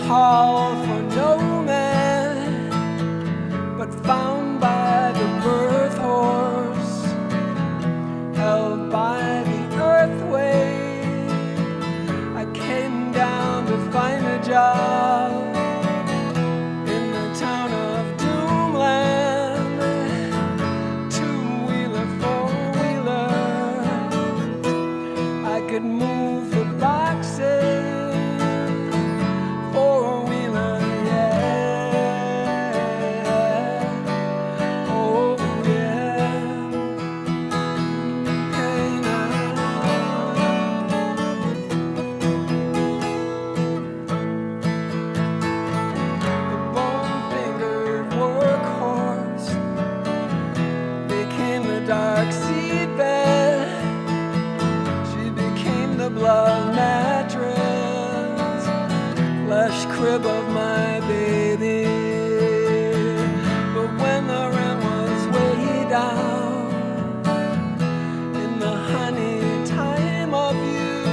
haul for no man, but found by the birth horse, held by the earthway. I came down to find a job in the town of Doomland. Two-wheeler, four-wheeler, I could move the boxes. Four-wheeler, yeah. Oh, yeah. Hey, now. The bone-fingered workhorse became the dark seedbed. She became the blood mattress, flesh crib of my baby. But when the rent was way down, in the honey time of youth,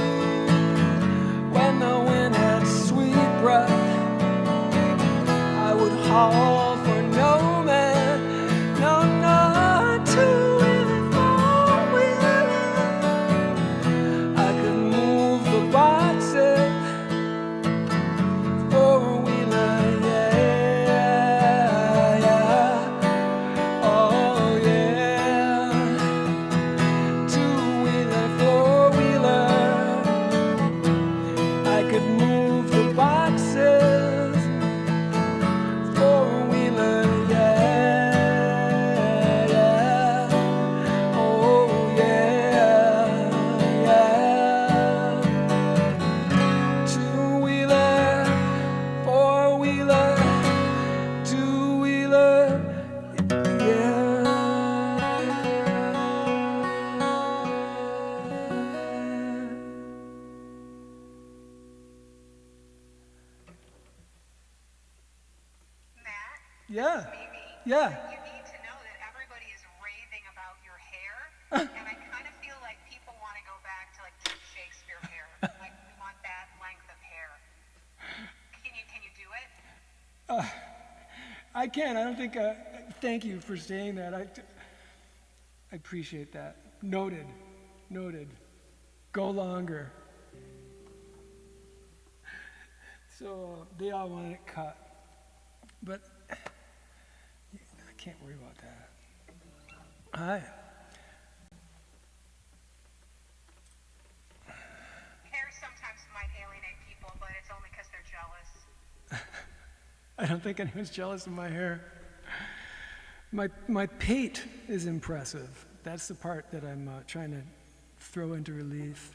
when the wind had sweet breath, I would haul for no man, no, not two-wheeler, four-wheeler. I could move the boxes. Four-wheeler, yeah, yeah. Oh, yeah. Two-wheeler, four-wheeler, I could move the boxes. Four-wheeler, yeah, yeah. Oh, yeah, yeah. Two-wheeler, four-wheeler, two-wheeler, yeah. Matt, Yeah, Mimi, yeah. you need to know that everybody is raving about your hair, and I kind of feel like people want to go back to like Shakespeare hair. Like we want that length of hair. Can you do it? I can. I don't think. Thank you for saying that. I appreciate that. Noted. Noted. Go longer. So they all want it cut, but I can't worry about that. Hi. Hair sometimes might alienate people, but it's only because they're jealous. I don't think anyone's jealous of my hair. My pate is impressive. That's the part that I'm trying to throw into relief.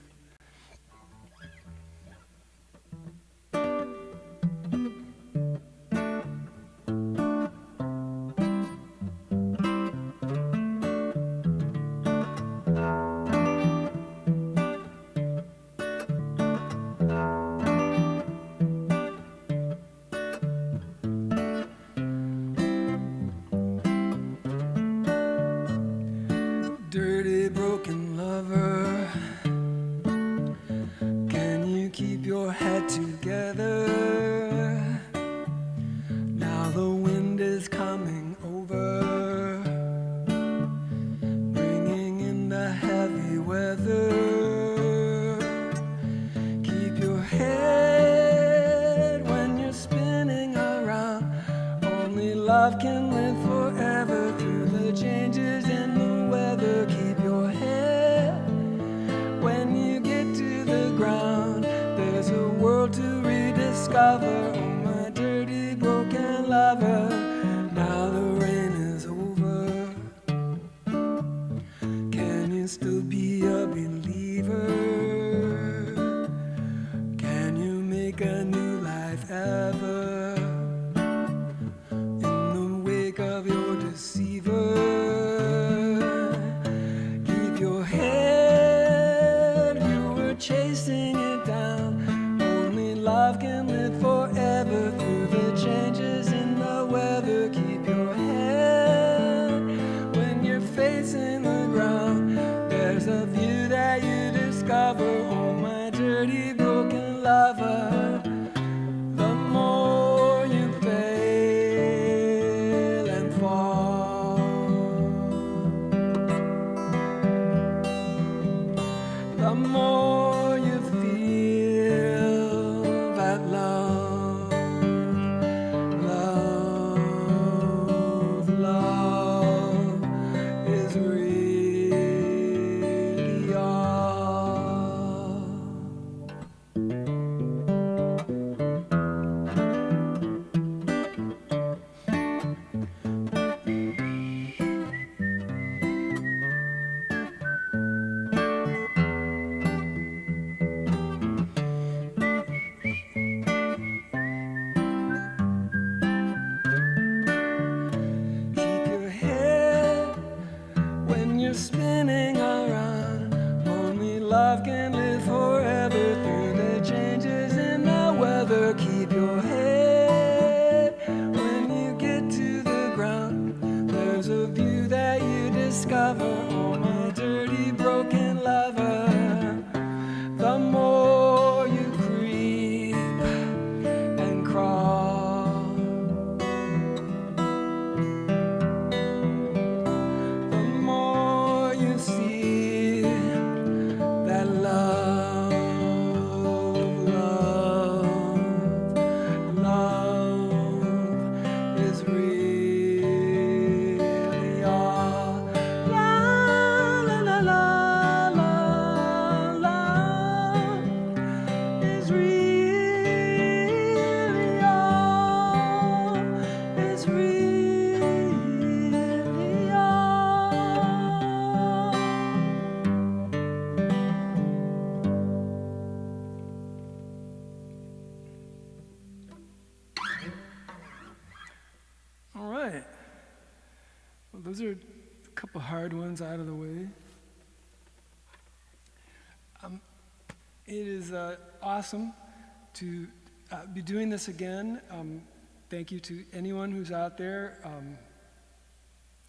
Dirty broken lover, can you keep your head together? Now the wind is coming over, bringing in the heavy weather. Keep your head when you're spinning around. Only love can live forever through the changes in the weather. Keep your head when you get to the ground. There's a world to rediscover. Oh, my dirty broken lover. Now the rain is over. Can you still be a believer? Can you make a new life ever? In the wake of your right. Well, those are a couple hard ones out of the way. It is awesome to be doing this again. Thank you to anyone who's out there.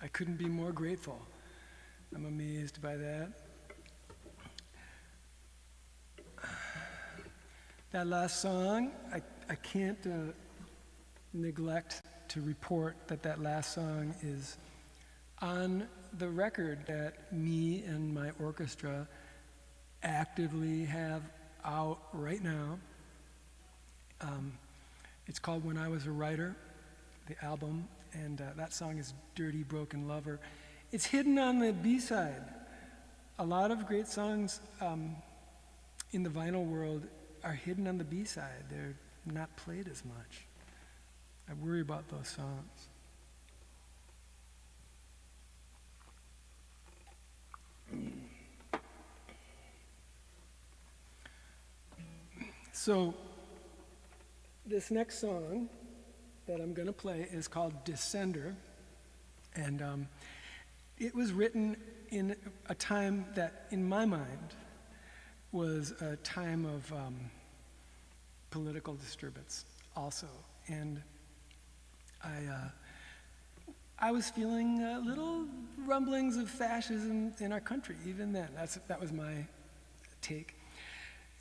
I couldn't be more grateful. I'm amazed by that. That last song, I can't neglect to report that that last song is on the record that me and my orchestra actively have out right now. It's called When I Was a Writer, the album, and that song is Dirty Broken Lover. It's hidden on the B-side. A lot of great songs in the vinyl world are hidden on the B-side. They're not played as much. I worry about those songs. So this next song that I'm going to play is called Descender, and it was written in a time that, in my mind, was a time of political disturbance also. And I was feeling little rumblings of fascism in our country, even then. That was my take.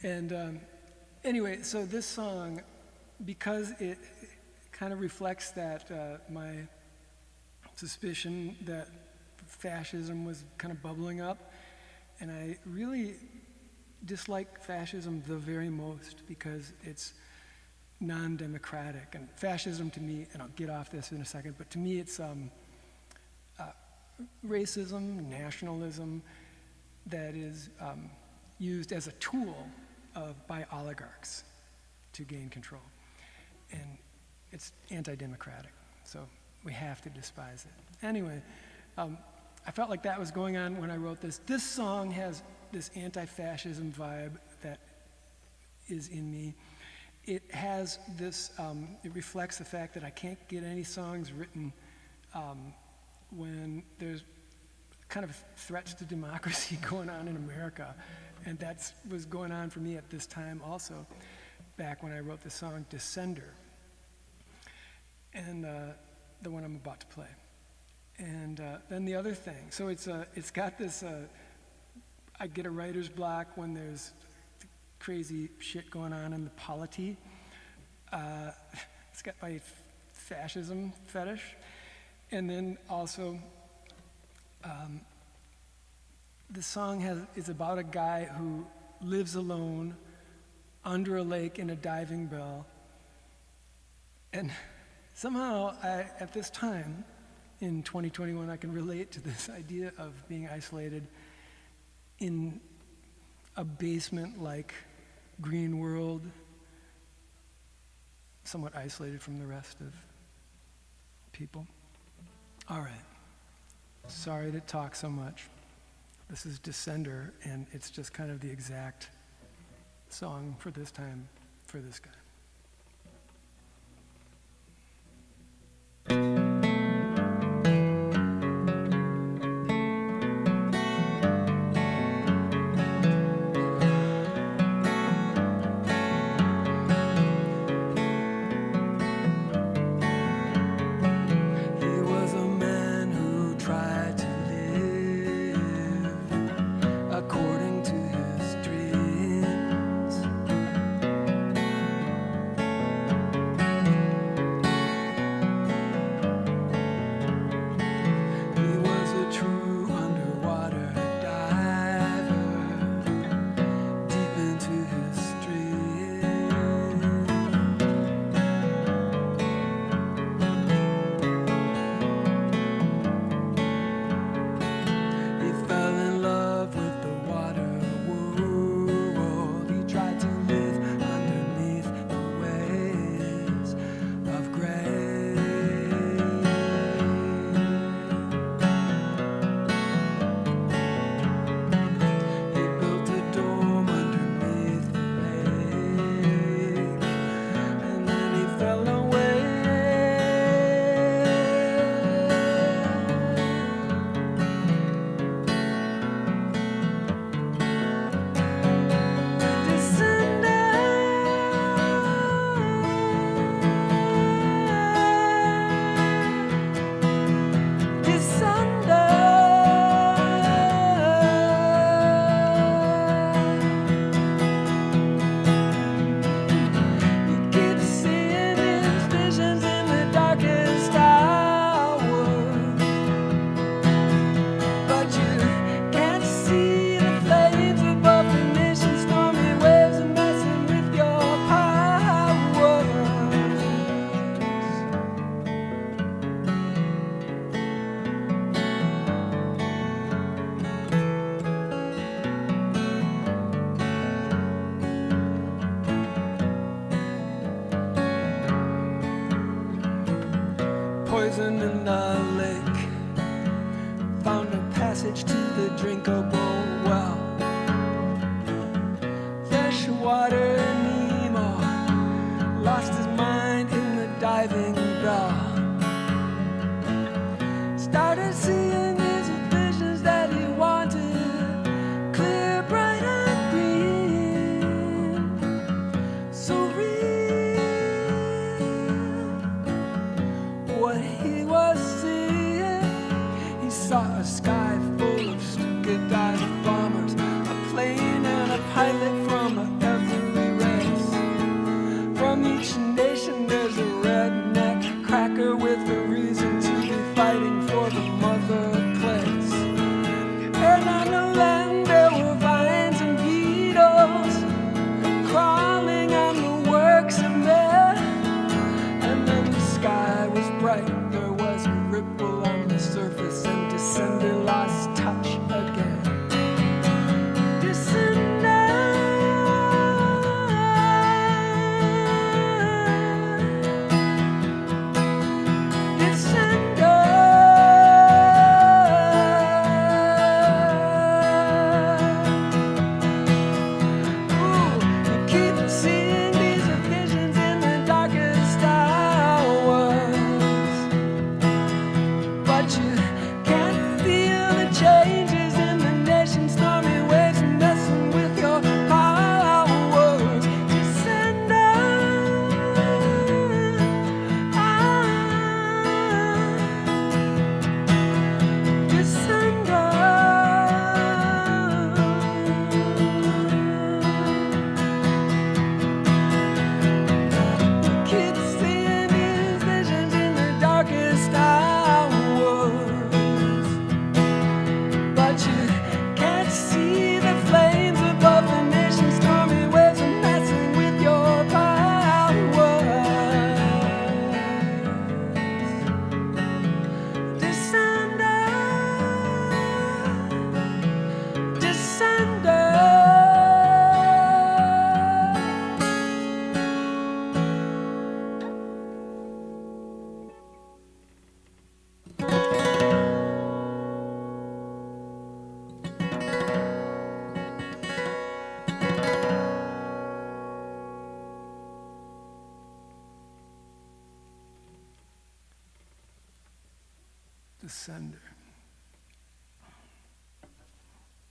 And anyway, so this song, because it kind of reflects that, my suspicion that fascism was kind of bubbling up, and I really dislike fascism the very most because it's non-democratic. And fascism to me, and I'll get off this in a second, but to me it's racism, nationalism that is used as a tool by oligarchs to gain control. And it's anti-democratic, so we have to despise it. Anyway, I felt like that was going on when I wrote this. This song has this anti-fascism vibe that is in me. It has this, it reflects the fact that I can't get any songs written when there's kind of threats to democracy going on in America. And that was going on for me at this time also, back when I wrote the song Descender, and the one I'm about to play. And then the other thing, so it's got this, I get a writer's block when there's crazy shit going on in the polity. It's got my fascism fetish. And then also, the song is about a guy who lives alone under a lake in a diving bell. And somehow, at this time, in 2021, I can relate to this idea of being isolated in a basement-like green world, somewhat isolated from the rest of people. All right. Sorry to talk so much. This is Descender, and it's just kind of the exact song for this time for this guy. According to his dreams, poison in the lake. Found a passage to the drinkable well. Fresh water Nemo lost his mind in the diving bell. Started seeing these visions that he wanted, clear, bright and green, so real. What he was seeing, he saw a sky full of stupid dive bombers, a plane and a pilot from every race. From each nation there's a redneck cracker with a reason to be fighting for the mother place. And on the land there were vines and beetles crawling on the works of men. And then the sky was bright, there was a ripple on the surface, and Descender lost touch again. Descender.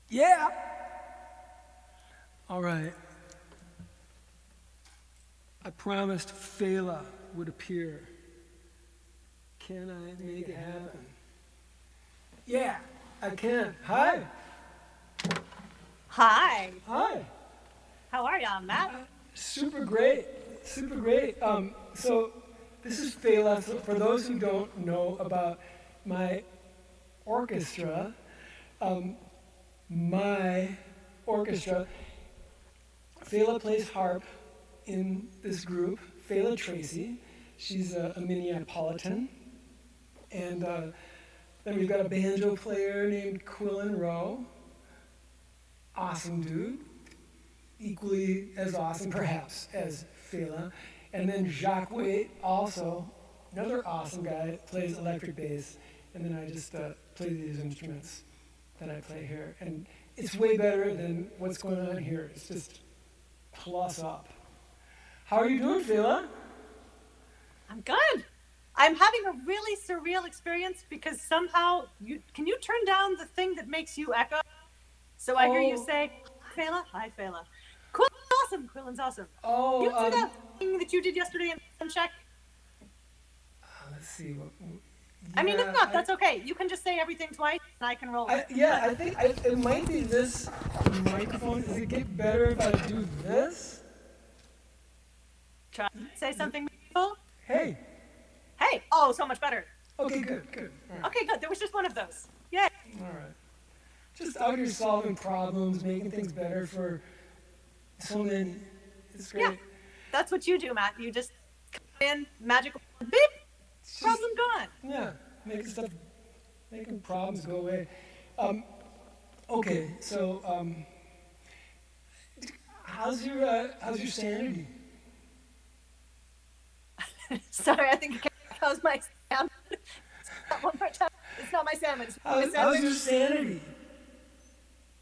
Yeah. All right. I promised Fela would appear. Can I make it happen? Yeah, I can. Hi. Hi. Hi. How are ya, Matt? Super great. Super great. So this is Fela. So for those who don't know about my orchestra, Fela plays harp in this group, Fela Tracy. She's a Minneapolitan. And then we've got a banjo player named Quillen Rowe. Awesome dude. Equally as awesome, perhaps, as Fela. And then Jacques Waite, also another awesome guy, plays electric bass. And then I just play these instruments that I play here. And it's way better than what's going on here. It's just plus up. How are you doing, Fela? I'm good. I'm having a really surreal experience because somehow can you turn down the thing that makes you echo? So I hear you say, "Hi, Fela." Hi, Fela. Quillen's awesome. Quillen's awesome. Oh, You see that thing that you did yesterday in check? Let's see. I mean, if not, that's okay. You can just say everything twice, and I can roll with it. I think it might be this microphone. Does it get better if I do this? Try say something meaningful. Hey. Hey. Oh, so much better. Okay, good. All right. Okay, good. There was just one of those. Yay. All right. Just out here solving problems, making things better for so many. It's great. Yeah. That's what you do, Matt. You just come in, magical, beep, It's just- problem gone. Yeah, making problems go away. Okay, so how's your sanity? Sorry, I think How's my salmon? One more time. It's not my salmon. It's my How's sandwich. your sanity?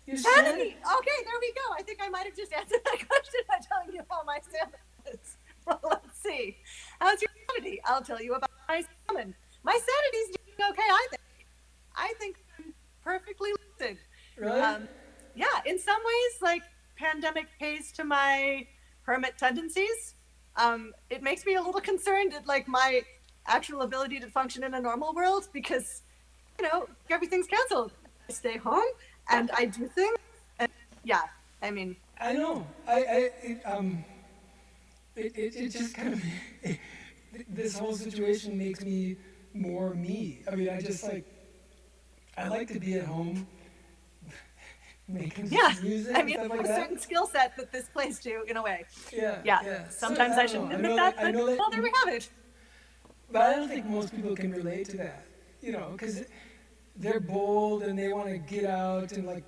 Your Sanity. Okay, there we go. I think I might have just answered that question by telling you how my salmon is. Well, let's see. How's your sanity? I'll tell you about my salmon. My sanity's doing okay, I think. I think I'm perfectly lucid. Really? Yeah, in some ways, like, pandemic pays to my hermit tendencies. It makes me a little concerned at, like, my actual ability to function in a normal world because, everything's canceled. I stay home and I do things. And yeah, I mean, I know. It just kind of this whole situation makes me more me. I mean, I like to be at home making music. I mean, and stuff like a that. certain skill set that this plays to in a way. Yeah. Sometimes So, I shouldn't don't admit know. that, I know but well, there we have it. But I don't think most people can relate to that, because they're bold and they want to get out and like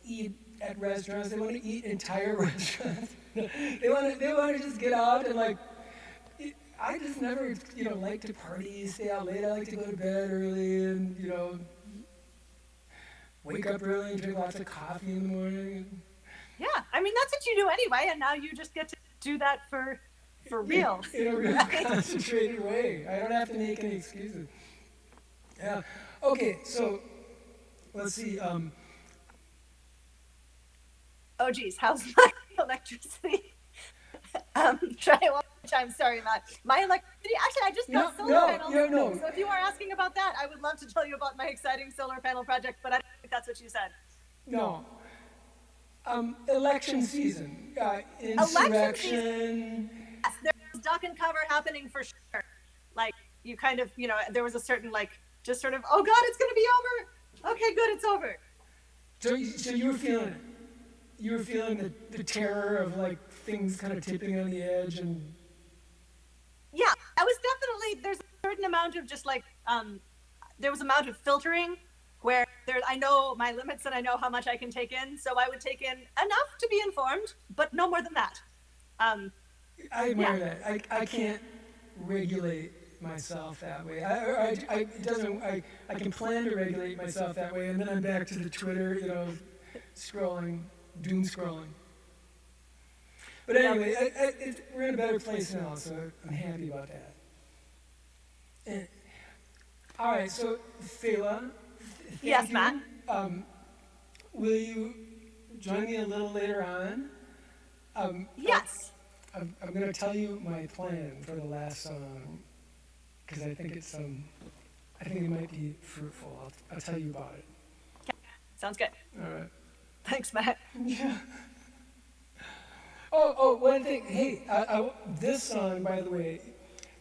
eat at restaurants. They want to eat entire restaurants. They want to just get out and like. I just never, like to party, stay out late. I like to go to bed early and wake up early and drink lots of coffee in the morning. Yeah, I mean, that's what you do anyway, and now you just get to do that for real. In a real concentrated way. I don't have to make any excuses. Yeah. Okay, so let's see. Oh, geez, how's my electricity? Try it one more time. Sorry, Matt. My electricity. Actually, I just got solar panels. No. So if you are asking about that, I would love to tell you about my exciting solar panel project, but I don't think that's what you said. No. Election season. Insurrection. Yes, there's duck and cover happening for sure. Like, you kind of, there was a certain, like, just sort of, oh God, it's going to be over. Okay, good, it's over. So you were feeling it. You were feeling the terror of like things kind of tipping on the edge and. Yeah, I was definitely, there's a certain amount of just like, there was amount of filtering where I know my limits and I know how much I can take in. So I would take in enough to be informed, but no more than that. I admire that. I can't regulate myself that way. I can plan to regulate myself that way, and then I'm back to the Twitter, scrolling, doom scrolling. But anyway, we're in a better place now, so I'm happy about that. And, all right, so Fela, Yes, Matt. will you join me a little later on? Yes. I'm going to tell you my plan for the last song because I think it might be fruitful. I'll tell you about it. Okay. Sounds good. All right. Thanks, Matt. Yeah. Oh, one thing. Hey, this song, by the way,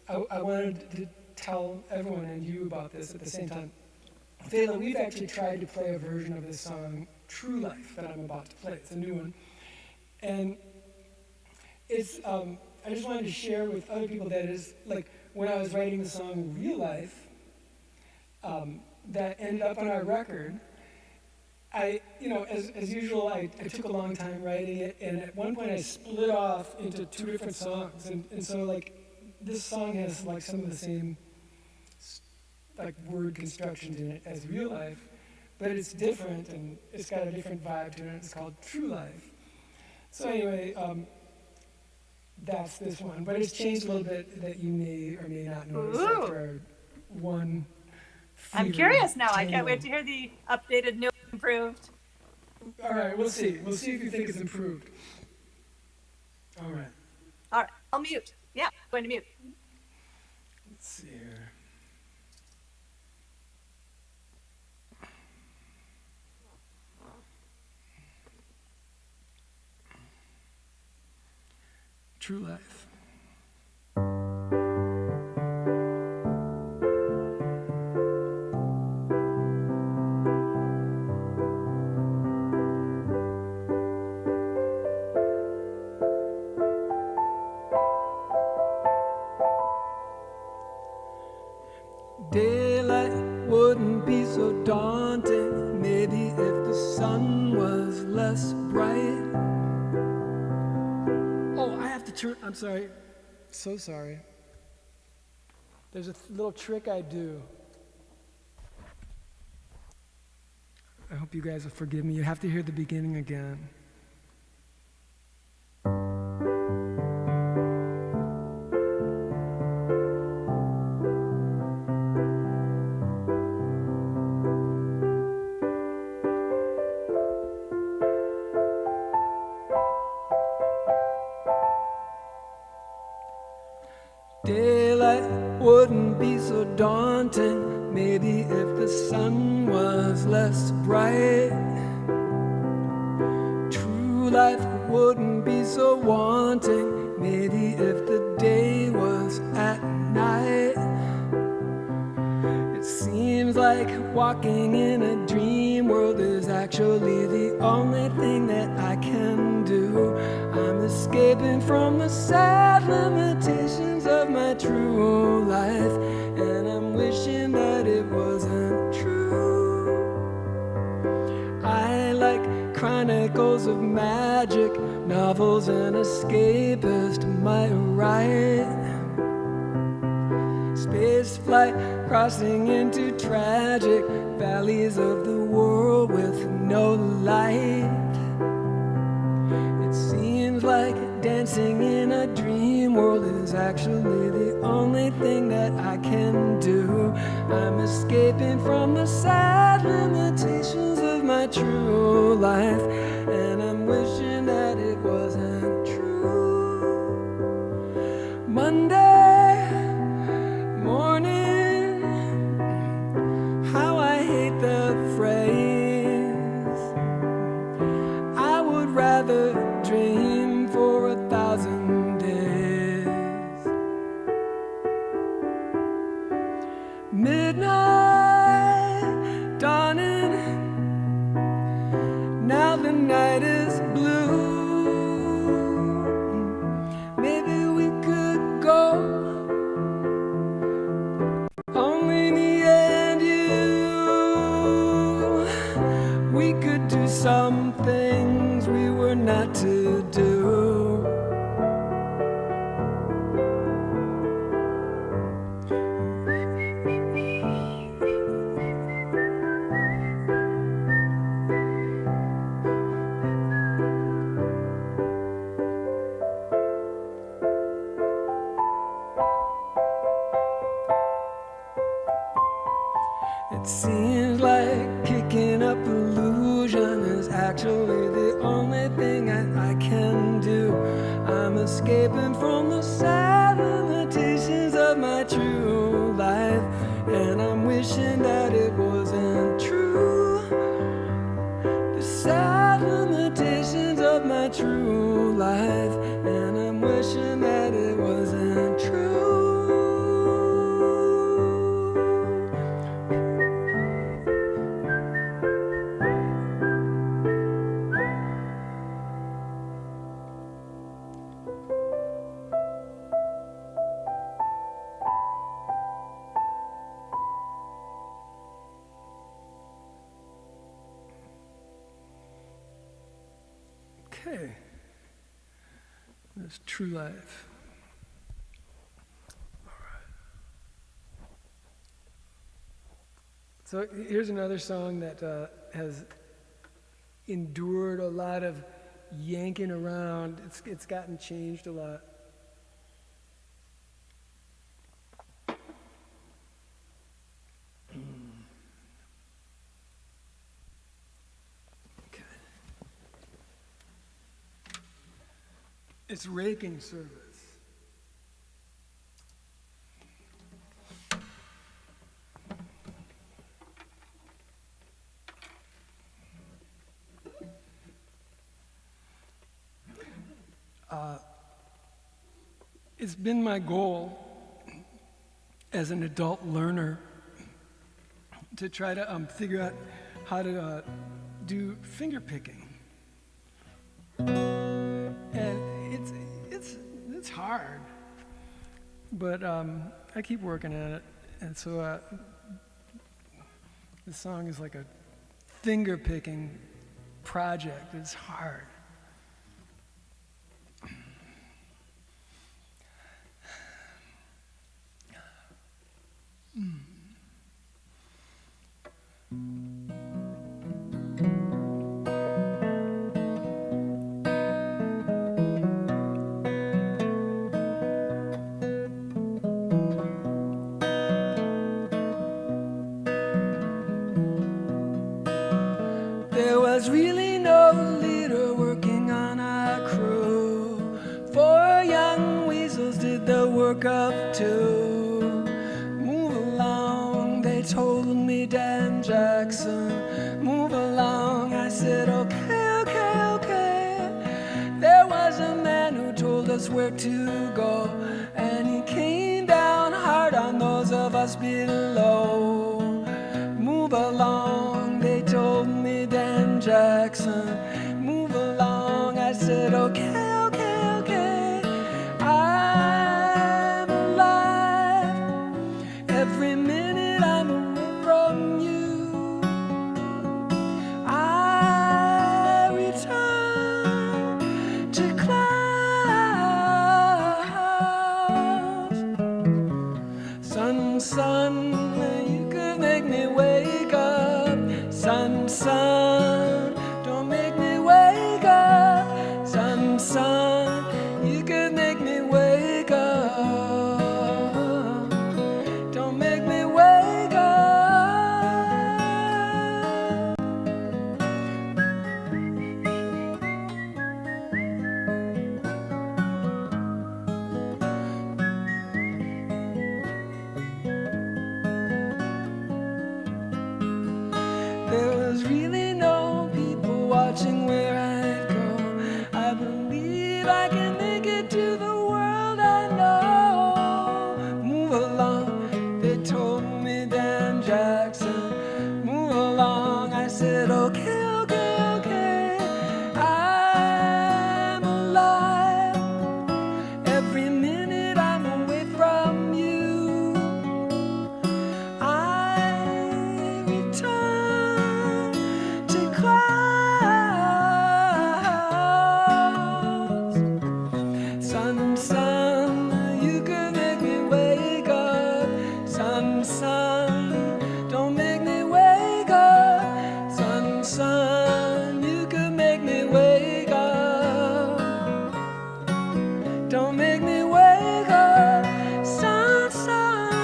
I wanted to tell everyone and you about this at the same time. Fela, we've actually tried to play a version of this song, True Life, that I'm about to play. It's a new one. And it's, I just wanted to share with other people that is, like, when I was writing the song Real Life, that ended up on our record, as usual, I took a long time writing it, and at one point I split off into two different songs, and so, like, this song has, like, some of the same, like, word constructions in it as Real Life, but it's different, and it's got a different vibe to it, and it's called True Life. So anyway, that's this one, but it's changed a little bit that you may or may not notice after our one. I'm curious now. I can't wait to hear the updated, new, improved. All right, we'll see. We'll see if you think it's improved. All right. All right, I'll mute. Yeah, I'm going to mute. Let's see here. True Life. Daylight wouldn't be so daunting, maybe if the sun was less bright. Oh, I have to turn, I'm sorry, so sorry. There's a little trick I do. I hope you guys will forgive me. You have to hear the beginning again. Daylight wouldn't be so daunting, maybe if the sun was less bright. True life wouldn't be so wanting, maybe if the day was at night. It seems like walking in a dream world is actually the only thing that I can do. I'm escaping from the sad limitations of my true life, and I'm wishing that it wasn't true. I like chronicles of magic, novels an escapist might write. Space flight crossing into tragic valleys of the world with no light. It seems like dancing in a dream world is actually the only thing that I can do. I'm escaping from the sad limitations of my true life, and I'm wishing that it wasn't true. Monday morning, how I hate the phrase. I would rather dream for 1,000 days. Midnight dawning, now the night is blue. Maybe we could go, only me and you. We could do some things we were not to do. It seems like kicking up illusion is actually the only thing I can do. I'm escaping from the sad limitations of my true life, and I'm wishing that it wasn't true. The sad limitations of my true life, and I'm wishing that it wasn't true. Okay, that's true life. All right. So here's another song that has endured a lot of yanking around. It's gotten changed a lot. It's raking service. It's been my goal as an adult learner to try to figure out how to do finger picking. And it's hard, but I keep working at it, and so this song is like a finger picking project. It's hard. There was really no leader working on our crew. 4 young weasels did the work of 2. Move along, they told me, Dan Jackson. Move along, I said, okay, okay, okay. There was a man who told us where to go, and he came down hard on those of us below. Move along, they told me, Dan Jackson. Move along, I said, okay, okay, okay. I'm alive. Every minute I'm away from you. I return to clouds. Sun, sun, you could make me wake up. Sun, sun, don't make me wake up. Sun, sun, you could make me wake up. Don't make me wake up. There was really no people watching where I go. I believe I can make it to the world I know. Move along, they told me, Dan Jackson. Move along, I said, okay, okay, okay. I'm alive. Every minute I'm away from you. I return to clouds. Sun, sun, you could make me wake up. Sun, sun, don't make me wake up. Sun, sun, you could make me wake up. Don't make me wake up. Sun, sun,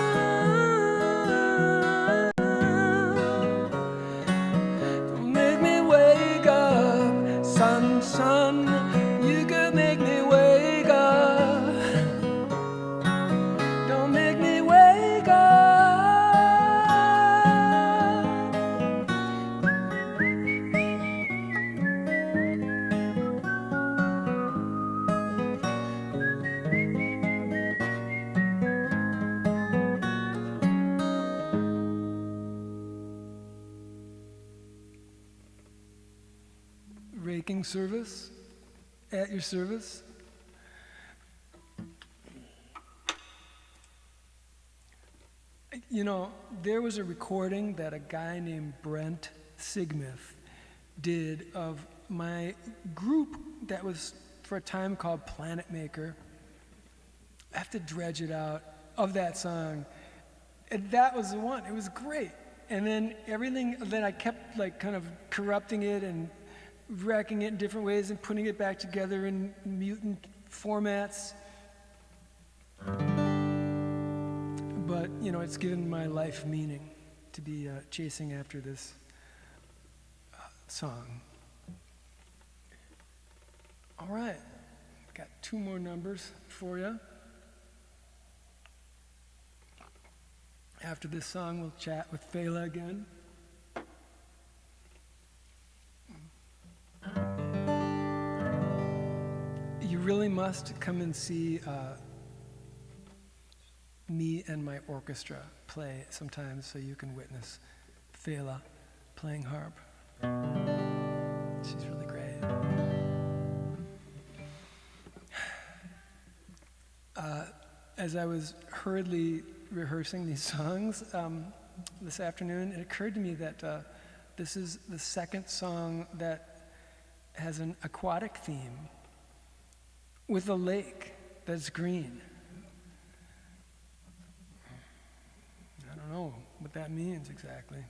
don't make me wake up. Sun, sun, you could make me wake up. Don't make me wake up. Raking service, at your service. You know, there was a recording that a guy named Brent Sigmith did of my group that was for a time called Planet Maker. I have to dredge it out of that song. And that was the one. It was great. And then then I kept like kind of corrupting it and wrecking it in different ways and putting it back together in mutant formats. But, you know, it's given my life meaning to be chasing after this song. All right, got 2 more numbers for you. After this song, we'll chat with Fela again. You really must come and see me and my orchestra play sometimes so you can witness Fela playing harp. She's really great. As I was hurriedly rehearsing these songs this afternoon, it occurred to me that this is the second song that has an aquatic theme with a lake that's green. I don't don't know what that means exactly.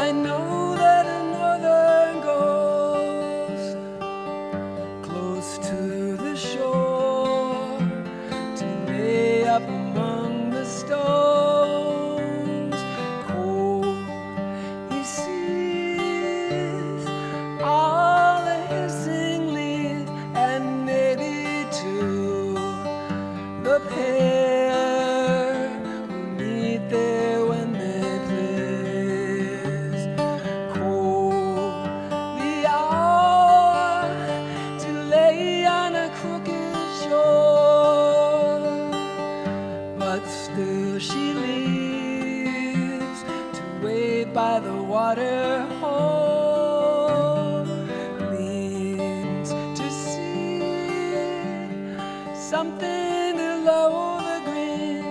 I know that a northern ghost close to the shore to lay up among the stones. Cold, he sees all the hissing leaves and maybe too the pair will meet there when they please. Cold the hour to lay on a crooked shore, but still she leaves to wait by the water hole. Leans to see something below the green,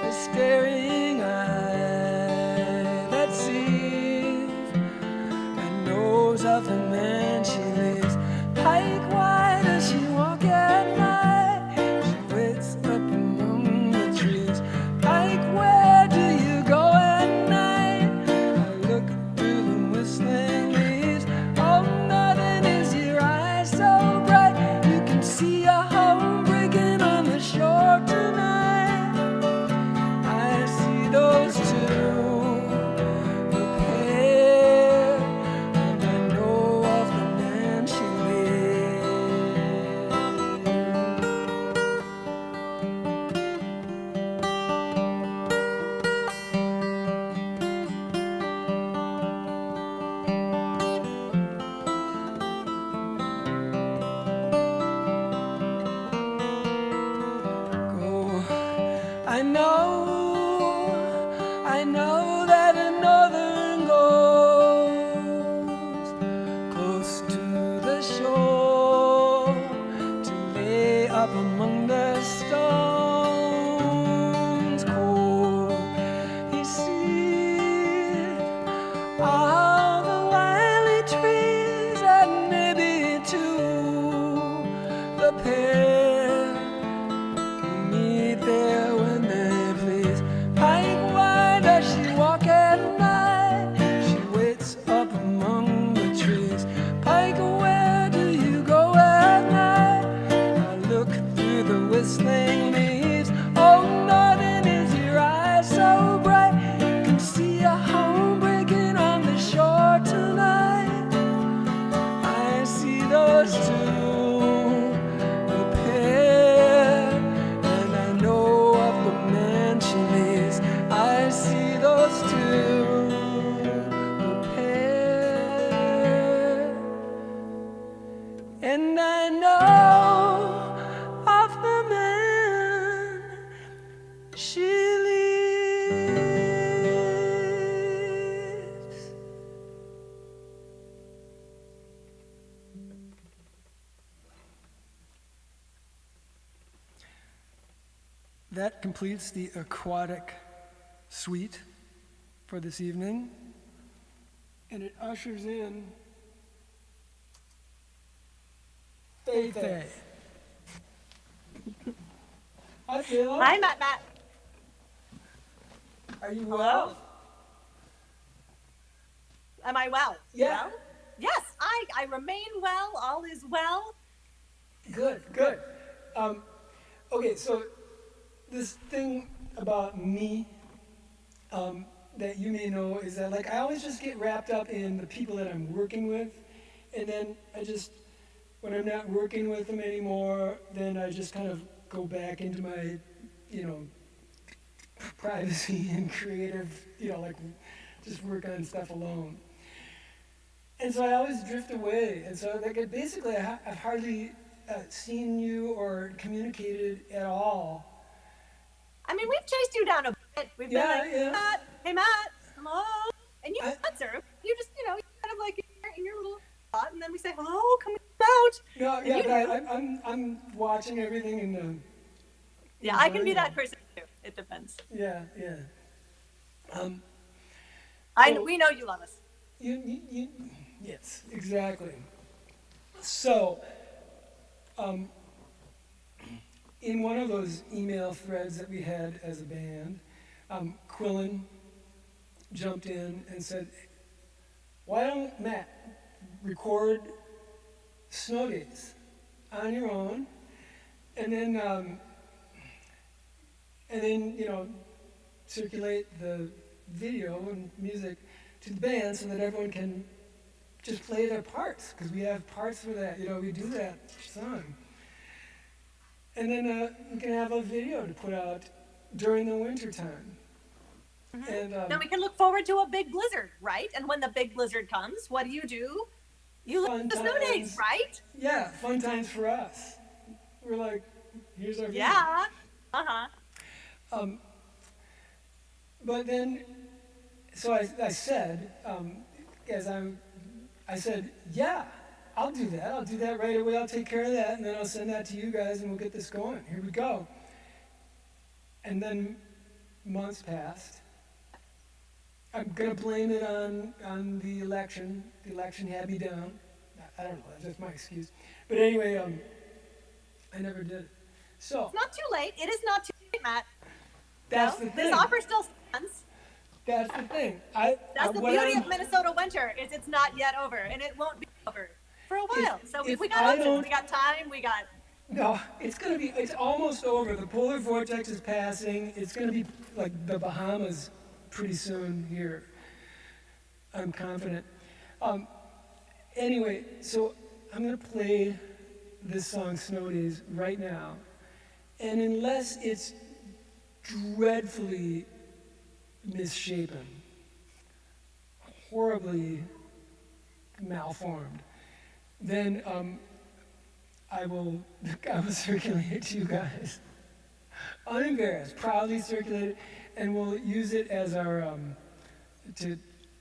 a staring eye that sees and knows of the man she leaves. Pike, why does she walk at night? She waits up among the trees. Pike, where do you go at night? I look through the whistling leaves. Oh, nothing is your eyes so bright. You can see a home breaking on the shore tonight. I see those two, the pair, and I know of the man she go. I know that a northern goes close to the shore to lay up among the stones. Cold, he sees all the wily trees and maybe too the pair meet there when they please. Pike, why does she walk at night? She waits up among the trees. Pike, where do you go at night? I look through the whistling leaves. Oh, nothing is your eyes so bright. You can see a home breaking on the shore tonight. I see those two, the pair, and I know of the man she leaves. I see those two, the pair, and I know of the man she leaves. That completes the aquatic suite for this evening, and it ushers in Faye. Hi, Kayla. Hi, Matt. Are you well? Am I well? Yeah. Well? Yes, I remain well. All is well. Good. Okay, so this thing about me that you may know is that, like, I always just get wrapped up in the people that I'm working with, and then when I'm not working with them anymore, then I just kind of go back into my, privacy and creative, like just work on stuff alone. And so I always drift away, and so basically I've hardly seen you or communicated at all. I mean, we've chased you down a bit. We've been like, Yeah. Matt, hey Matt, hello, and you answer. You just, you kind of like No, And yeah, you but do. I'm watching everything and Yeah, I can be enjoying that it. person too. It depends. Yeah, yeah. Um, so We know you love us. you yes, exactly. So, in one of those email threads that we had as a band, Quillen jumped in and said, "Why don't Matt record snow days on your own, and then circulate the video and music to the band so that everyone can just play their parts because we have parts for that. We do that song, and then we can have a video to put out during the winter time." And Then we can look forward to a big blizzard, right? And when the big blizzard comes, what do? You look fun at the snow days, times, right? yeah, fun times for us. We're like, here's our video. Yeah. Uh-huh. But then, so I said, I said, yeah, I'll do that. I'll do that right away. I'll take care of that, and then I'll send that to you guys, and we'll get this going. Here we go. And then months passed. I'm gonna blame it on the election. The election had me down. I don't know. That's just my excuse. But anyway, I never did it. So It's not too late. It is not too late, Matt. that's No, the thing. this offer still stands. That's the thing. That's the beauty of Minnesota winter is it's not yet over, and it won't be over for a while. So if we I got options. don't- We got time. We got. No, it's almost over. The polar vortex is passing. It's gonna be like the Bahamas pretty soon here. I'm confident. Anyway, so I'm gonna play this song Snow Days right now. And unless it's dreadfully misshapen, horribly malformed, then I will circulate it to you guys. Unembarrassed, proudly circulate it, and we'll use it as our, to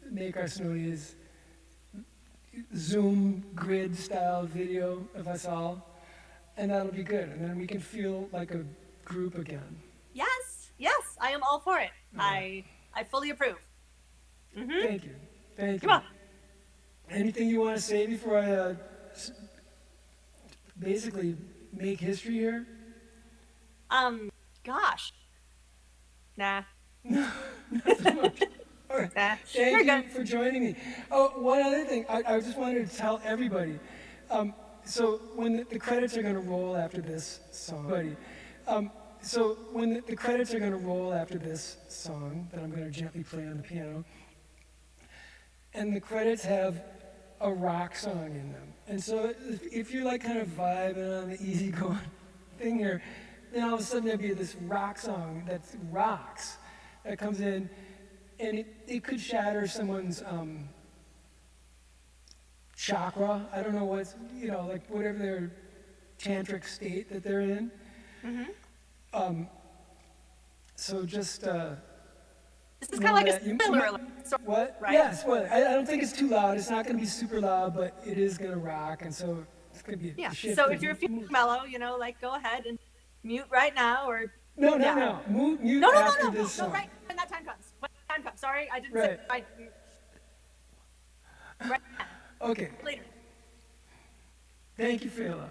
make our Snow Days Zoom grid style video of us all, and that'll be good. And then we can feel like a group again. Yes, I am all for it. I fully approve. Thank you. Thank you. Come on. Anything you want to say before I basically make history here? Gosh. Nah. All right. Nah. Thank You're you good. for joining me. Oh, one other thing. I just wanted to tell everybody. So when the credits are going to roll after this song, so when the credits are going to roll after this song that I'm going to gently play on the piano, and the credits have a rock song in them. And so if you're like kind of vibing on the easygoing thing here, then all of a sudden there'll be this rock song that rocks that comes in, and it could shatter someone's chakra. I don't know what's, like whatever their tantric state that they're in. So just This is kind of like a spoiler alert. what? Right? Yeah, spoiler. I don't think it's too loud. It's not going to be super loud, but it is going to rock, and so it's going to be Yeah. a shift. So if you're feeling mellow, go ahead and mute right now, or No. Mute no, after this song. right when that time comes. When that time comes. Sorry, I didn't Right. say right. Right now, Okay. later. Thank you, Phila.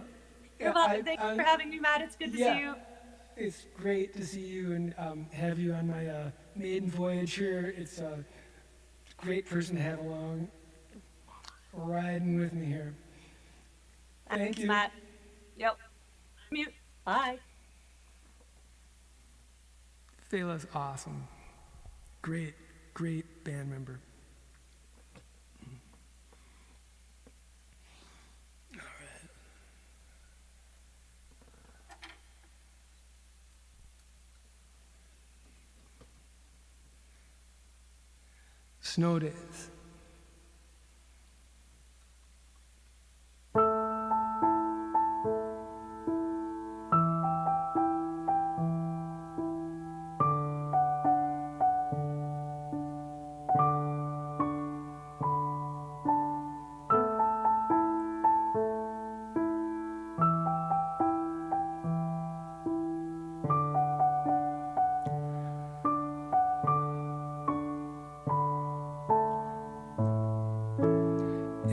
You're welcome. Thank you for having me, Matt. It's good to see you. It's great to see you and have you on my maiden voyage here. It's a great person to have along, riding with me here. Thank Thanks, you. Matt. Yep. Mute. Bye. Phila's awesome. Great band member. All right. Snow days.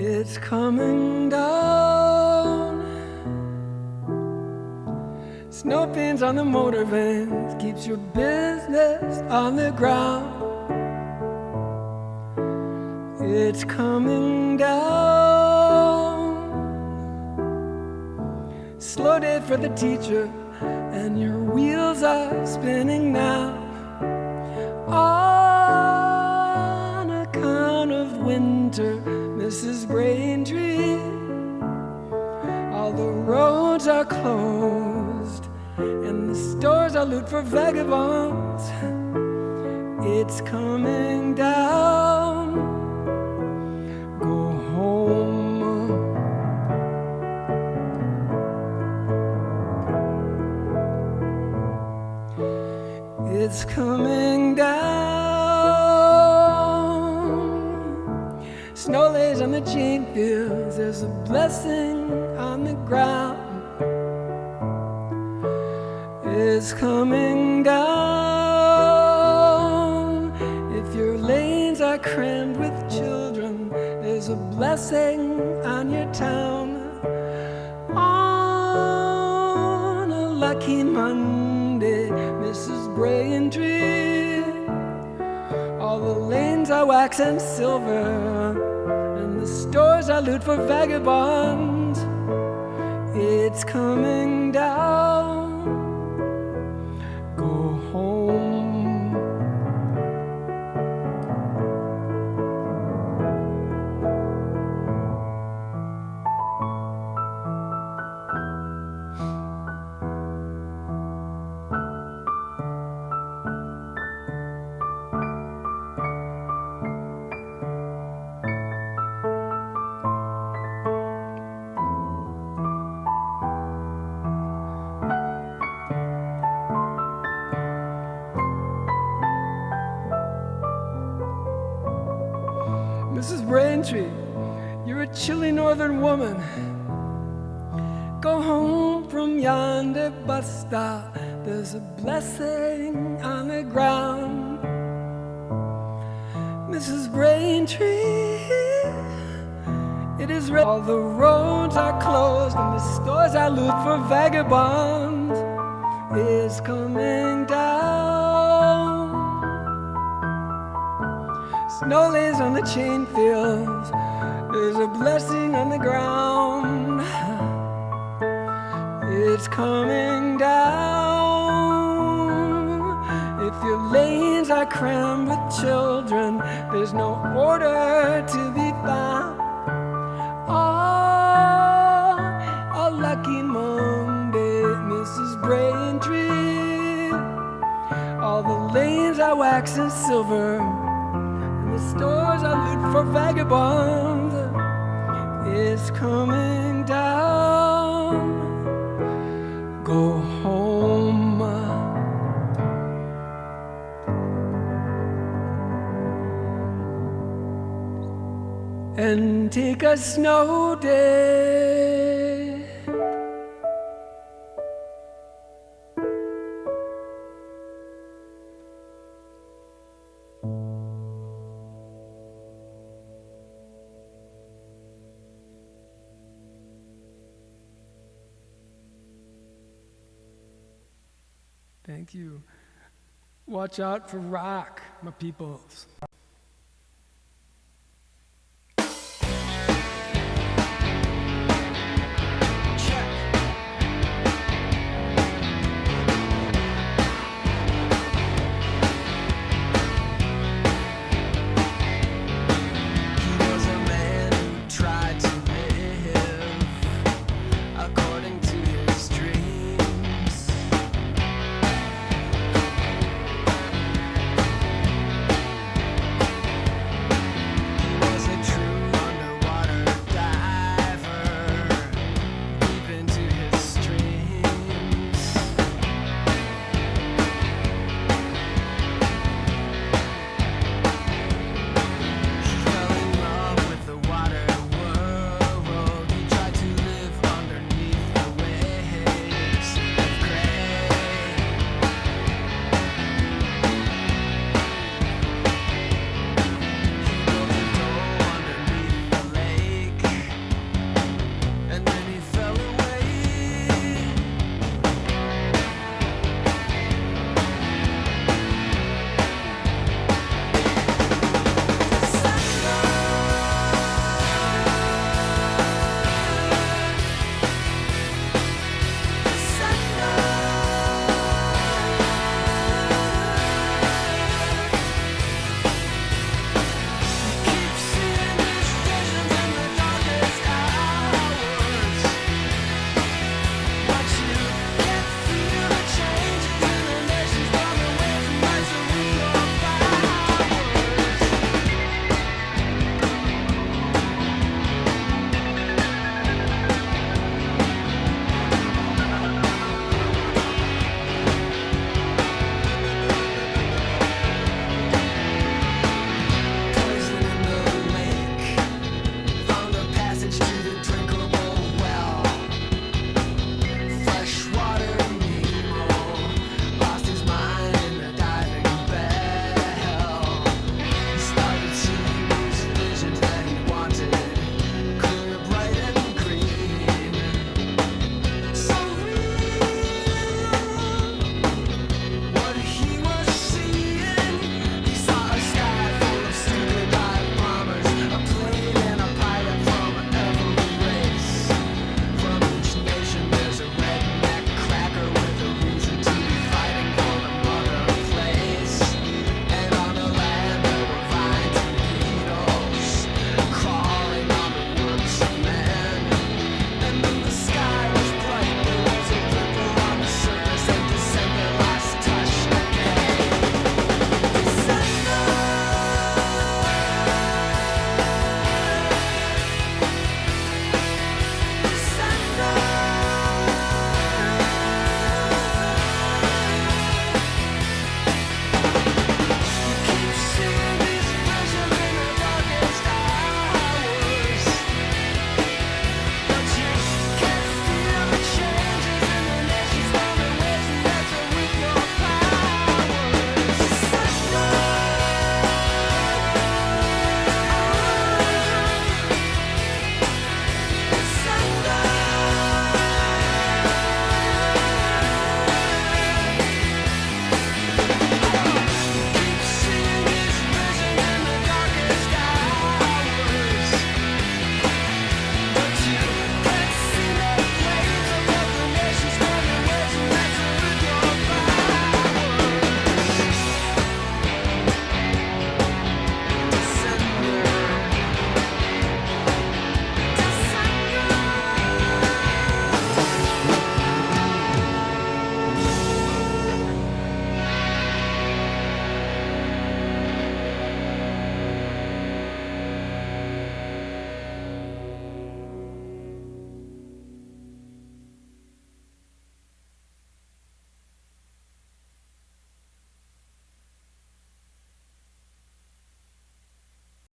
It's coming down. Snow pins on the motor vans keeps your business on the ground. It's coming down. Slow day for the teacher, and your wheels are spinning now. On account of winter, Mrs. Braintree, all the roads are closed, and the stores are loot for vagabonds. It's coming down. Go home. It's coming down. Snow lays on the chain fields. There's a blessing on the ground. It's coming down. If your lanes are crammed with children, there's a blessing on your town. On a lucky Monday, Mrs. Braintree, all the lanes are wax and silver, and the stores are loot for vagabonds. It's coming down. Go home. Mrs. Braintree, you're a chilly northern woman. Go home from yonder bus stop. There's a blessing on the ground. Mrs. Braintree, it is red. All the roads are closed and the stores are loot for vagabonds. It's coming down. Snow lays on the chain fields. There's a blessing on the ground. It's coming down. If your lanes are crammed with children, there's no order to be found. Oh, a lucky Monday, Mrs. Braintree. All the lanes are wax and silver, the stores are loot for vagabonds. It's coming down. Go home. And take a snow day. Thank you. Watch out for rock, my peoples.